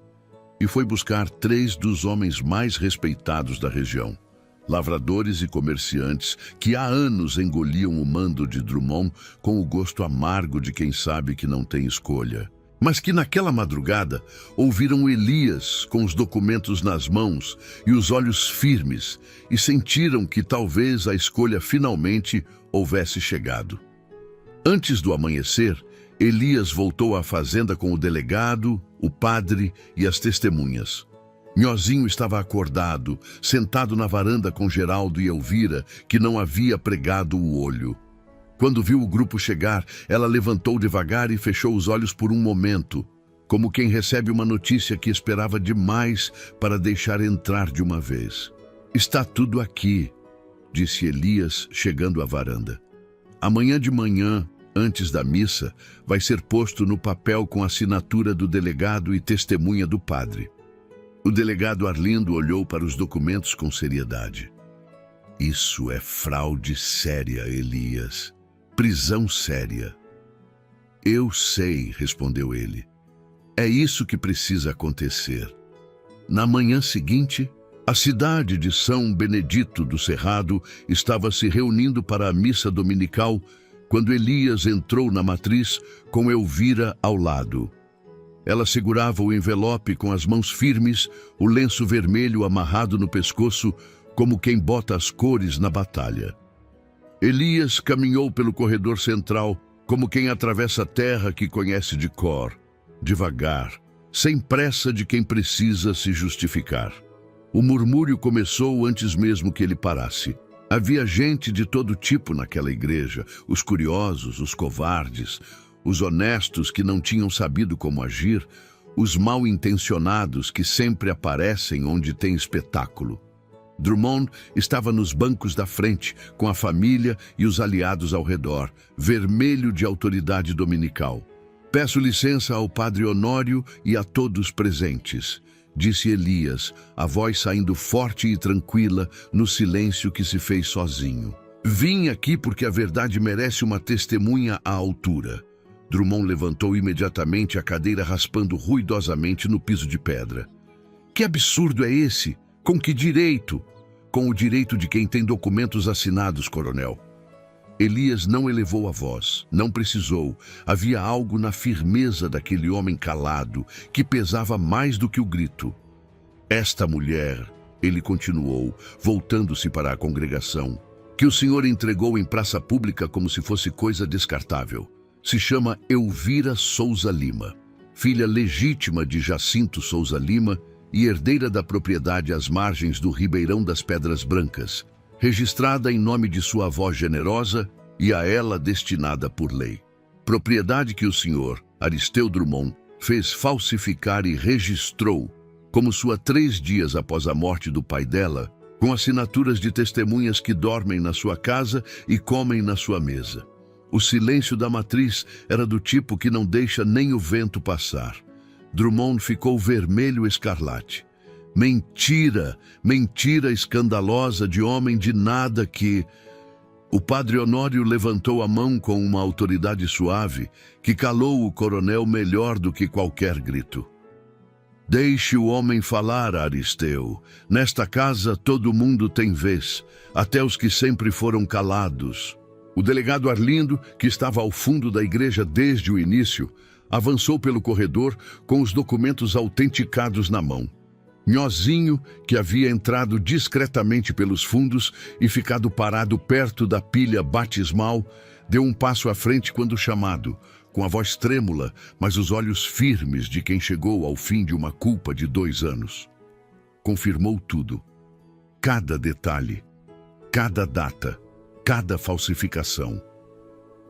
E foi buscar 3 dos homens mais respeitados da região, lavradores e comerciantes que há anos engoliam o mando de Drummond com o gosto amargo de quem sabe que não tem escolha. Mas que naquela madrugada ouviram Elias com os documentos nas mãos e os olhos firmes e sentiram que talvez a escolha finalmente houvesse chegado. Antes do amanhecer, Elias voltou à fazenda com o delegado, o padre e as testemunhas. Nhozinho estava acordado, sentado na varanda com Geraldo e Elvira, que não havia pregado o olho. Quando viu o grupo chegar, ela levantou devagar e fechou os olhos por um momento, como quem recebe uma notícia que esperava demais para deixar entrar de uma vez. Está tudo aqui, disse Elias, chegando à varanda. Amanhã de manhã, antes da missa, vai ser posto no papel com a assinatura do delegado e testemunha do padre. O delegado Arlindo olhou para os documentos com seriedade. Isso é fraude séria, Elias. Prisão séria. Eu sei, respondeu ele. É isso que precisa acontecer. Na manhã seguinte, a cidade de São Benedito do Cerrado estava se reunindo para a missa dominical quando Elias entrou na matriz com Elvira ao lado. Ela segurava o envelope com as mãos firmes, o lenço vermelho amarrado no pescoço, como quem bota as cores na batalha. Elias caminhou pelo corredor central, como quem atravessa a terra que conhece de cor, devagar, sem pressa de quem precisa se justificar. O murmúrio começou antes mesmo que ele parasse. Havia gente de todo tipo naquela igreja, os curiosos, os covardes, os honestos que não tinham sabido como agir, os mal-intencionados que sempre aparecem onde tem espetáculo. Drummond estava nos bancos da frente, com a família e os aliados ao redor, vermelho de autoridade dominical. Peço licença ao padre Honório e a todos presentes, disse Elias, a voz saindo forte e tranquila no silêncio que se fez sozinho. Vim aqui porque a verdade merece uma testemunha à altura. Drummond levantou imediatamente a cadeira, raspando ruidosamente no piso de pedra. Que absurdo é esse? Com que direito? Com o direito de quem tem documentos assinados, coronel. Elias não elevou a voz, não precisou. Havia algo na firmeza daquele homem calado que pesava mais do que o grito. Esta mulher, ele continuou, voltando-se para a congregação, que o Senhor entregou em praça pública como se fosse coisa descartável, se chama Elvira Souza Lima, filha legítima de Jacinto Souza Lima e herdeira da propriedade às margens do Ribeirão das Pedras Brancas, registrada em nome de sua avó generosa e a ela destinada por lei. Propriedade que o senhor, Aristeu Drummond, fez falsificar e registrou como sua 3 dias após a morte do pai dela, com assinaturas de testemunhas que dormem na sua casa e comem na sua mesa. O silêncio da matriz era do tipo que não deixa nem o vento passar. Drummond ficou vermelho escarlate. Mentira, mentira escandalosa de homem de nada que... O padre Honório levantou a mão com uma autoridade suave que calou o coronel melhor do que qualquer grito. Deixe o homem falar, Aristeu. Nesta casa todo mundo tem vez, até os que sempre foram calados. O delegado Arlindo, que estava ao fundo da igreja desde o início, avançou pelo corredor com os documentos autenticados na mão. Nhozinho, que havia entrado discretamente pelos fundos e ficado parado perto da pilha batismal, deu um passo à frente quando chamado, com a voz trêmula, mas os olhos firmes de quem chegou ao fim de uma culpa de 2 anos. Confirmou tudo. Cada detalhe, cada data, cada falsificação.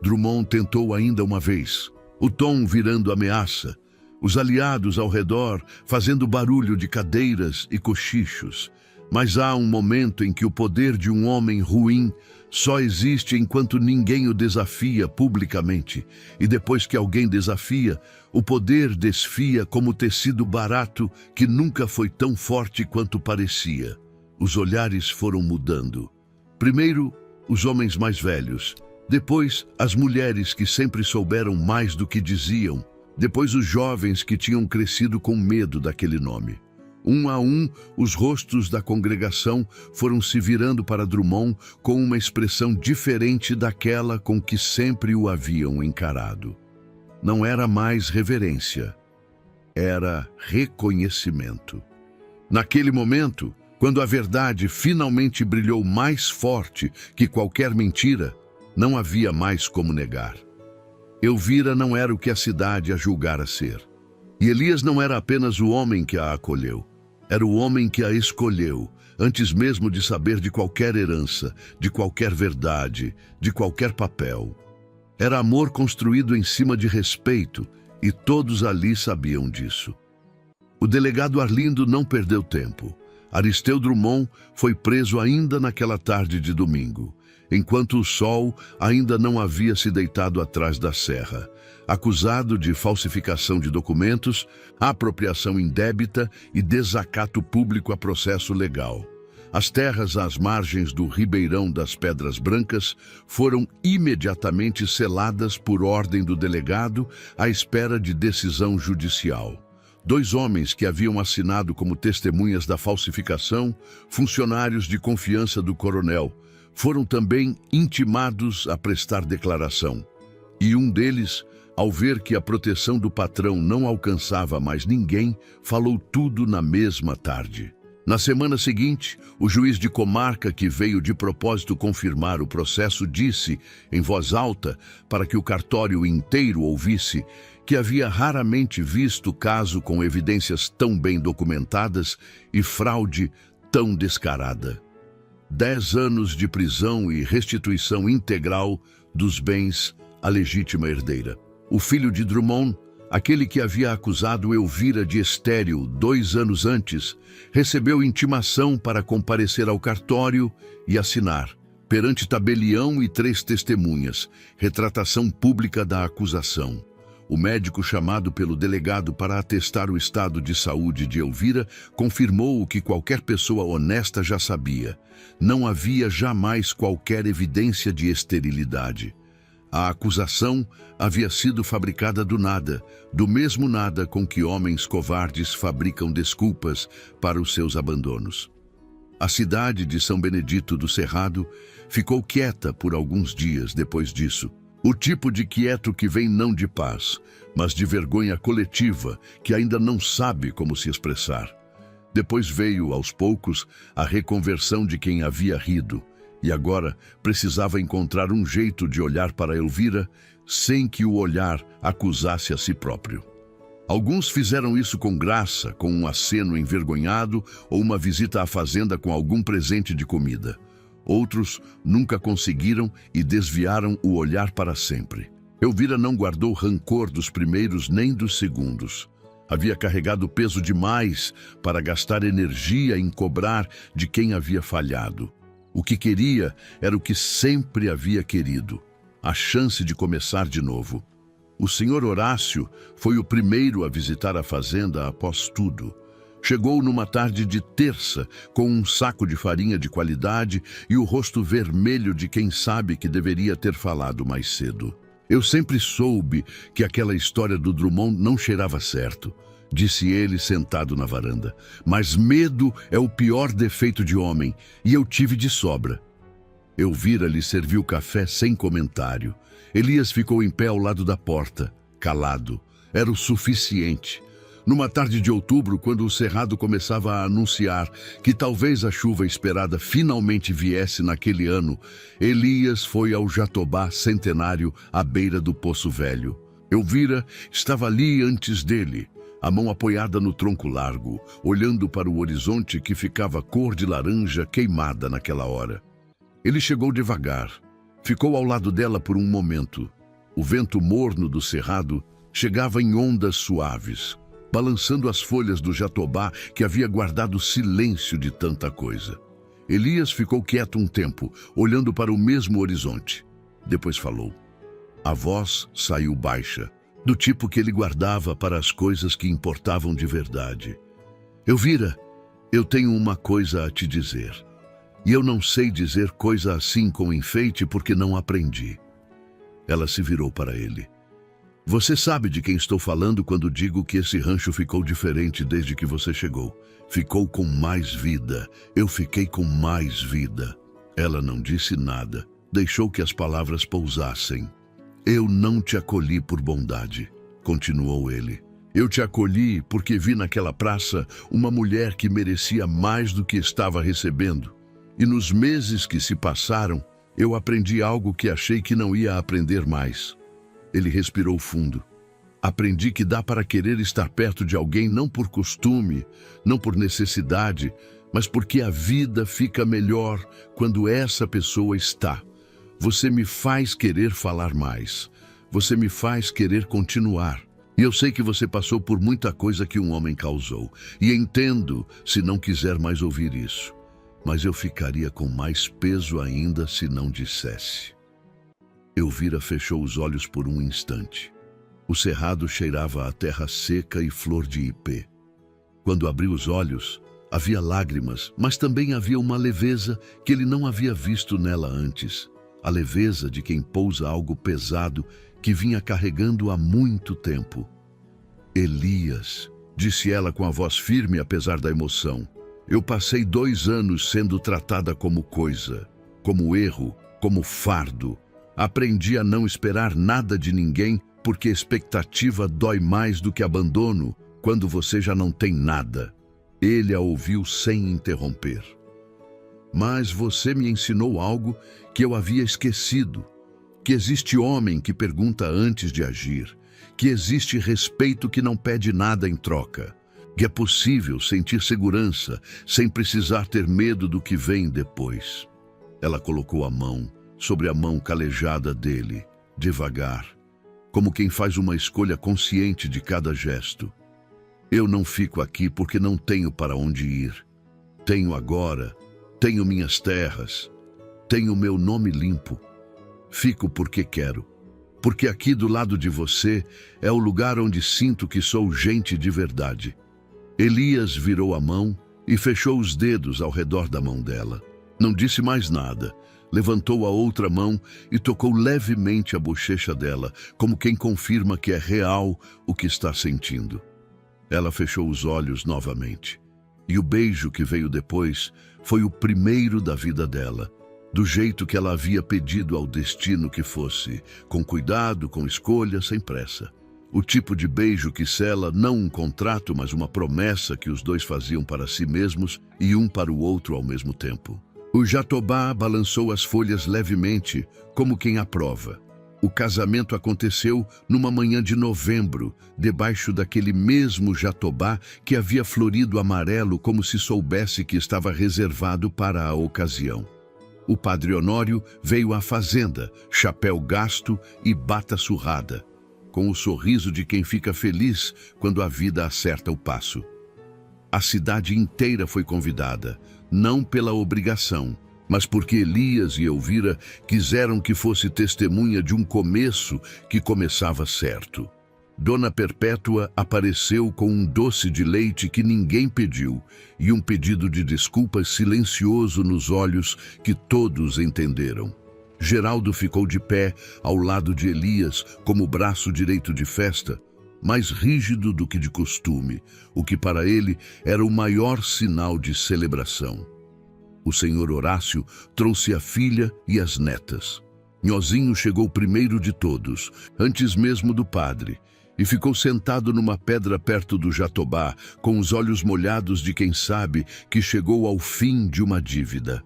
Drummond tentou ainda uma vez, o tom virando ameaça, os aliados ao redor fazendo barulho de cadeiras e cochichos. Mas há um momento em que o poder de um homem ruim só existe enquanto ninguém o desafia publicamente. E depois que alguém desafia, o poder desfia como tecido barato que nunca foi tão forte quanto parecia. Os olhares foram mudando. Primeiro, os homens mais velhos. Depois, as mulheres que sempre souberam mais do que diziam. Depois os jovens que tinham crescido com medo daquele nome. Um a um, os rostos da congregação foram se virando para Drummond com uma expressão diferente daquela com que sempre o haviam encarado. Não era mais reverência, era reconhecimento. Naquele momento, quando a verdade finalmente brilhou mais forte que qualquer mentira, não havia mais como negar. Elvira não era o que a cidade a julgara ser. E Elias não era apenas o homem que a acolheu. Era o homem que a escolheu, antes mesmo de saber de qualquer herança, de qualquer verdade, de qualquer papel. Era amor construído em cima de respeito, e todos ali sabiam disso. O delegado Arlindo não perdeu tempo. Aristeu Drummond foi preso ainda naquela tarde de domingo, enquanto o sol ainda não havia se deitado atrás da serra, acusado de falsificação de documentos, apropriação indébita e desacato público a processo legal. As terras às margens do Ribeirão das Pedras Brancas foram imediatamente seladas por ordem do delegado à espera de decisão judicial. 2 homens que haviam assinado como testemunhas da falsificação, funcionários de confiança do coronel, foram também intimados a prestar declaração. E um deles, ao ver que a proteção do patrão não alcançava mais ninguém, falou tudo na mesma tarde. Na semana seguinte, o juiz de comarca, que veio de propósito confirmar o processo, disse, em voz alta, para que o cartório inteiro ouvisse, que havia raramente visto caso com evidências tão bem documentadas e fraude tão descarada. 10 anos de prisão e restituição integral dos bens à legítima herdeira. O filho de Drummond, aquele que havia acusado Elvira de estéril 2 anos antes, recebeu intimação para comparecer ao cartório e assinar, perante tabelião e 3 testemunhas, retratação pública da acusação. O médico chamado pelo delegado para atestar o estado de saúde de Elvira confirmou o que qualquer pessoa honesta já sabia. Não havia jamais qualquer evidência de esterilidade. A acusação havia sido fabricada do nada, do mesmo nada com que homens covardes fabricam desculpas para os seus abandonos. A cidade de São Benedito do Cerrado ficou quieta por alguns dias depois disso. O tipo de quieto que vem não de paz, mas de vergonha coletiva, que ainda não sabe como se expressar. Depois veio, aos poucos, a reconversão de quem havia rido, e agora precisava encontrar um jeito de olhar para Elvira sem que o olhar acusasse a si próprio. Alguns fizeram isso com graça, com um aceno envergonhado ou uma visita à fazenda com algum presente de comida. Outros nunca conseguiram e desviaram o olhar para sempre. Elvira não guardou rancor dos primeiros nem dos segundos. Havia carregado peso demais para gastar energia em cobrar de quem havia falhado. O que queria era o que sempre havia querido: a chance de começar de novo. O Sr. Horácio foi o primeiro a visitar a fazenda após tudo. Chegou numa tarde de terça, com um saco de farinha de qualidade e o rosto vermelho de quem sabe que deveria ter falado mais cedo. Eu sempre soube que aquela história do Drummond não cheirava certo, disse ele sentado na varanda. Mas medo é o pior defeito de homem, e eu tive de sobra. Elvira lhe serviu café sem comentário. Elias ficou em pé ao lado da porta, calado. Era o suficiente. Numa tarde de outubro, quando o cerrado começava a anunciar que talvez a chuva esperada finalmente viesse naquele ano, Elias foi ao Jatobá centenário à beira do Poço Velho. Elvira estava ali antes dele, a mão apoiada no tronco largo, olhando para o horizonte que ficava cor de laranja queimada naquela hora. Ele chegou devagar, ficou ao lado dela por um momento. O vento morno do cerrado chegava em ondas suaves, balançando as folhas do jatobá que havia guardado silêncio de tanta coisa. Elias ficou quieto um tempo, olhando para o mesmo horizonte. Depois falou. A voz saiu baixa, do tipo que ele guardava para as coisas que importavam de verdade. Elvira, eu tenho uma coisa a te dizer. E eu não sei dizer coisa assim com enfeite porque não aprendi. Ela se virou para ele. Você sabe de quem estou falando quando digo que esse rancho ficou diferente desde que você chegou. Ficou com mais vida. Eu fiquei com mais vida. Ela não disse nada. Deixou que as palavras pousassem. Eu não te acolhi por bondade, continuou ele. Eu te acolhi porque vi naquela praça uma mulher que merecia mais do que estava recebendo. E nos meses que se passaram, eu aprendi algo que achei que não ia aprender mais. Ele respirou fundo. Aprendi que dá para querer estar perto de alguém não por costume, não por necessidade, mas porque a vida fica melhor quando essa pessoa está. Você me faz querer falar mais. Você me faz querer continuar. E eu sei que você passou por muita coisa que um homem causou. E entendo se não quiser mais ouvir isso. Mas eu ficaria com mais peso ainda se não dissesse. Elvira fechou os olhos por um instante. O cerrado cheirava a terra seca e flor de ipê. Quando abriu os olhos, havia lágrimas, mas também havia uma leveza que ele não havia visto nela antes. A leveza de quem pousa algo pesado que vinha carregando há muito tempo. Elias, disse ela com a voz firme apesar da emoção. Eu passei 2 anos sendo tratada como coisa, como erro, como fardo. Aprendi a não esperar nada de ninguém porque expectativa dói mais do que abandono quando você já não tem nada. Ele a ouviu sem interromper. Mas você me ensinou algo que eu havia esquecido. Que existe homem que pergunta antes de agir. Que existe respeito que não pede nada em troca. Que é possível sentir segurança sem precisar ter medo do que vem depois. Ela colocou a mão sobre a mão calejada dele, devagar, como quem faz uma escolha consciente de cada gesto. Eu não fico aqui porque não tenho para onde ir. Tenho agora, tenho minhas terras, tenho meu nome limpo. Fico porque quero, porque aqui do lado de você é o lugar onde sinto que sou gente de verdade. Elias virou a mão e fechou os dedos ao redor da mão dela. Não disse mais nada. Levantou a outra mão e tocou levemente a bochecha dela, como quem confirma que é real o que está sentindo. Ela fechou os olhos novamente. E o beijo que veio depois foi o primeiro da vida dela. do jeito que ela havia pedido ao destino que fosse, com cuidado, com escolha, sem pressa. O tipo de beijo que sela não um contrato, mas uma promessa que os dois faziam para si mesmos e um para o outro ao mesmo tempo. O jatobá balançou as folhas levemente, como quem aprova. O casamento aconteceu numa manhã de novembro, debaixo daquele mesmo jatobá que havia florido amarelo como se soubesse que estava reservado para a ocasião. O padre Honório veio à fazenda, chapéu gasto e bata surrada, com o sorriso de quem fica feliz quando a vida acerta o passo. A cidade inteira foi convidada, não pela obrigação, mas porque Elias e Elvira quiseram que fosse testemunha de um começo que começava certo. Dona Perpétua apareceu com um doce de leite que ninguém pediu e um pedido de desculpas silencioso nos olhos que todos entenderam. Geraldo ficou de pé ao lado de Elias como braço direito de festa, mais rígido do que de costume, o que para ele era o maior sinal de celebração. O senhor Horácio trouxe a filha e as netas. Nhozinho chegou primeiro de todos, antes mesmo do padre, e ficou sentado numa pedra perto do jatobá, com os olhos molhados de quem sabe que chegou ao fim de uma dívida.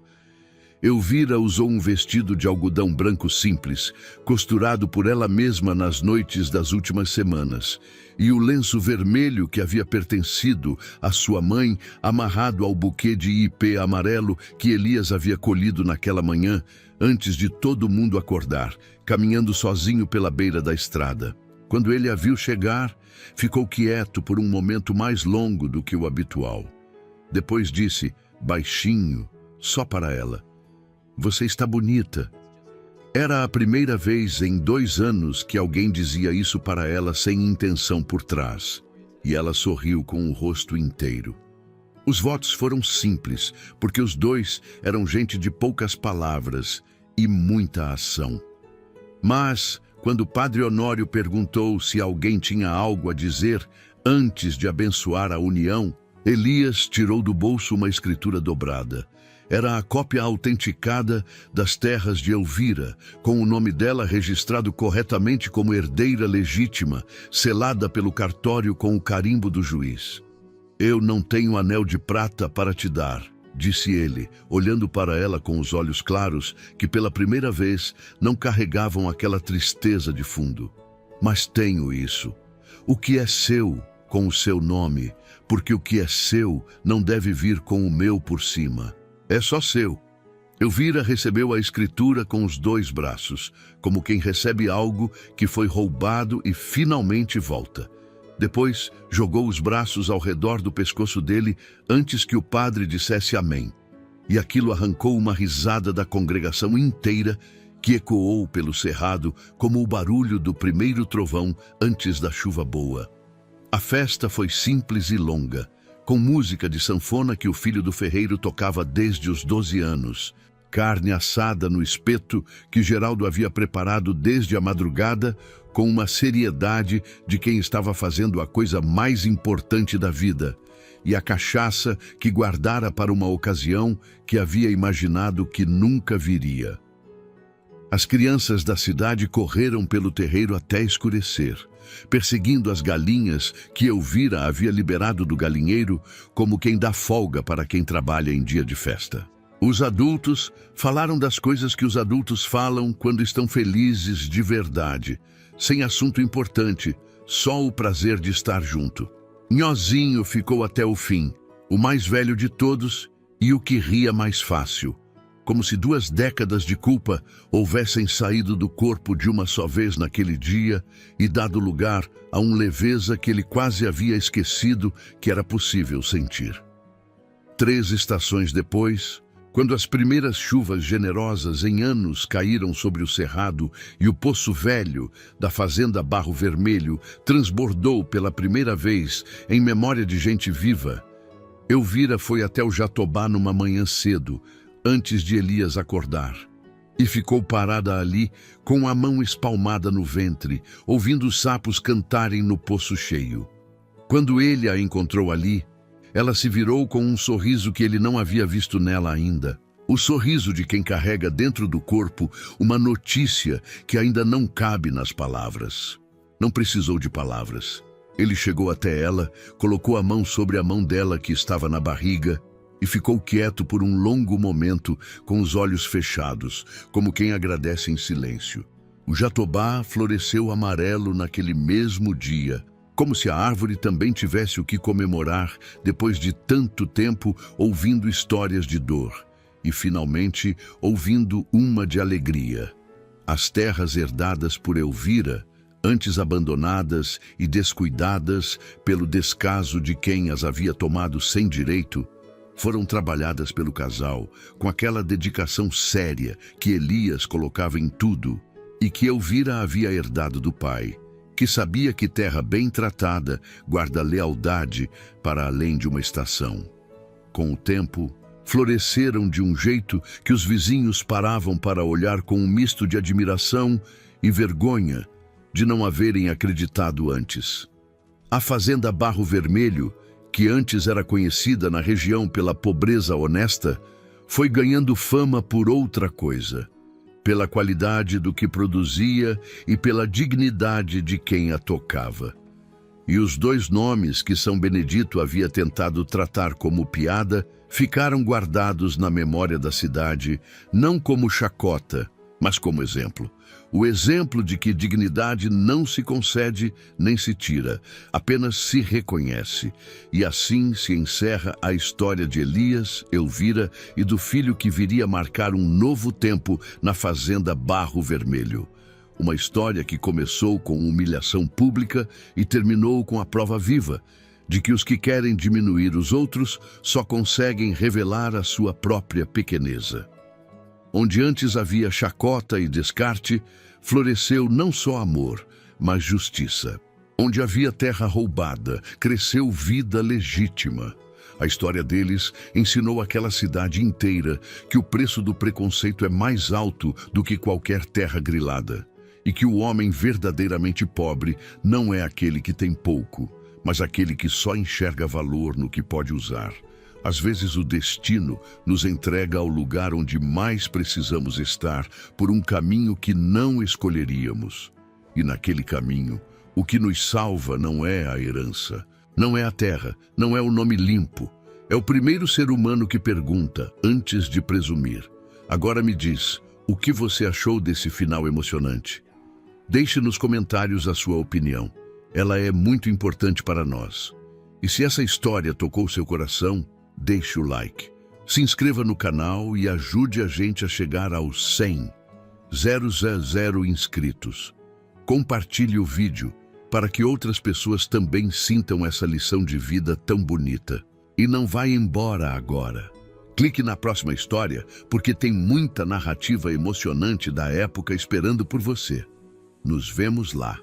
Elvira usou um vestido de algodão branco simples, costurado por ela mesma nas noites das últimas semanas, e o lenço vermelho que havia pertencido à sua mãe, amarrado ao buquê de ipê amarelo que Elias havia colhido naquela manhã, antes de todo mundo acordar, caminhando sozinho pela beira da estrada. Quando ele a viu chegar, ficou quieto por um momento mais longo do que o habitual. Depois disse, baixinho, só para ela: "Você está bonita." Era a primeira vez em 2 anos que alguém dizia isso para ela sem intenção por trás, e ela sorriu com o rosto inteiro. Os votos foram simples, porque os dois eram gente de poucas palavras e muita ação. Mas, quando o padre Honório perguntou se alguém tinha algo a dizer antes de abençoar a união, Elias tirou do bolso uma escritura dobrada. Era a cópia autenticada das terras de Elvira, com o nome dela registrado corretamente como herdeira legítima, selada pelo cartório com o carimbo do juiz. "Eu não tenho anel de prata para te dar", disse ele, olhando para ela com os olhos claros que pela primeira vez não carregavam aquela tristeza de fundo. "Mas tenho isso. O que é seu, com o seu nome, porque o que é seu não deve vir com o meu por cima. É só seu." Elvira recebeu a escritura com os 2 braços, como quem recebe algo que foi roubado e finalmente volta. Depois, jogou os braços ao redor do pescoço dele antes que o padre dissesse amém. E aquilo arrancou uma risada da congregação inteira, que ecoou pelo cerrado como o barulho do primeiro trovão antes da chuva boa. A festa foi simples e longa, com música de sanfona que o filho do ferreiro tocava desde os 12 anos, carne assada no espeto que Geraldo havia preparado desde a madrugada, com uma seriedade de quem estava fazendo a coisa mais importante da vida, e a cachaça que guardara para uma ocasião que havia imaginado que nunca viria. As crianças da cidade correram pelo terreiro até escurecer, perseguindo as galinhas que Elvira havia liberado do galinheiro, como quem dá folga para quem trabalha em dia de festa. Os adultos falaram das coisas que os adultos falam quando estão felizes de verdade, sem assunto importante, só o prazer de estar junto. Nhozinho ficou até o fim, o mais velho de todos e o que ria mais fácil, como se 2 décadas de culpa houvessem saído do corpo de uma só vez naquele dia e dado lugar a uma leveza que ele quase havia esquecido que era possível sentir. 3 estações depois, quando as primeiras chuvas generosas em anos caíram sobre o cerrado e o poço velho da fazenda Barro Vermelho transbordou pela primeira vez em memória de gente viva, Elvira foi até o jatobá numa manhã cedo, antes de Elias acordar, e ficou parada ali com a mão espalmada no ventre, ouvindo os sapos cantarem no poço cheio. Quando ele a encontrou ali, ela se virou com um sorriso que ele não havia visto nela ainda. O sorriso de quem carrega dentro do corpo uma notícia que ainda não cabe nas palavras. Não precisou de palavras. Ele chegou até ela, colocou a mão sobre a mão dela que estava na barriga e ficou quieto por um longo momento com os olhos fechados, como quem agradece em silêncio. O jatobá floresceu amarelo naquele mesmo dia, como se a árvore também tivesse o que comemorar depois de tanto tempo ouvindo histórias de dor e, finalmente, ouvindo uma de alegria. As terras herdadas por Elvira, antes abandonadas e descuidadas pelo descaso de quem as havia tomado sem direito, foram trabalhadas pelo casal com aquela dedicação séria que Elias colocava em tudo e que Elvira havia herdado do pai, que sabia que terra bem tratada guarda lealdade para além de uma estação. Com o tempo, floresceram de um jeito que os vizinhos paravam para olhar com um misto de admiração e vergonha de não haverem acreditado antes. A fazenda Barro Vermelho, que antes era conhecida na região pela pobreza honesta, foi ganhando fama por outra coisa, pela qualidade do que produzia e pela dignidade de quem a tocava. E os dois nomes que São Benedito havia tentado tratar como piada ficaram guardados na memória da cidade, não como chacota, mas como exemplo. O exemplo de que dignidade não se concede nem se tira, apenas se reconhece. E assim se encerra a história de Elias, Elvira e do filho que viria marcar um novo tempo na fazenda Barro Vermelho. Uma história que começou com humilhação pública e terminou com a prova viva de que os que querem diminuir os outros só conseguem revelar a sua própria pequeneza. Onde antes havia chacota e descarte, floresceu não só amor, mas justiça. Onde havia terra roubada, cresceu vida legítima. A história deles ensinou aquela cidade inteira que o preço do preconceito é mais alto do que qualquer terra grilada, e que o homem verdadeiramente pobre não é aquele que tem pouco, mas aquele que só enxerga valor no que pode usar. Às vezes o destino nos entrega ao lugar onde mais precisamos estar por um caminho que não escolheríamos. E naquele caminho, o que nos salva não é a herança, não é a terra, não é o nome limpo. É o primeiro ser humano que pergunta, antes de presumir. Agora me diz, o que você achou desse final emocionante? Deixe nos comentários a sua opinião. Ela é muito importante para nós. E se essa história tocou seu coração, deixe o like, se inscreva no canal e ajude a gente a chegar aos 100 inscritos. Compartilhe o vídeo para que outras pessoas também sintam essa lição de vida tão bonita. E não vá embora agora. Clique na próxima história porque tem muita narrativa emocionante da época esperando por você. Nos vemos lá.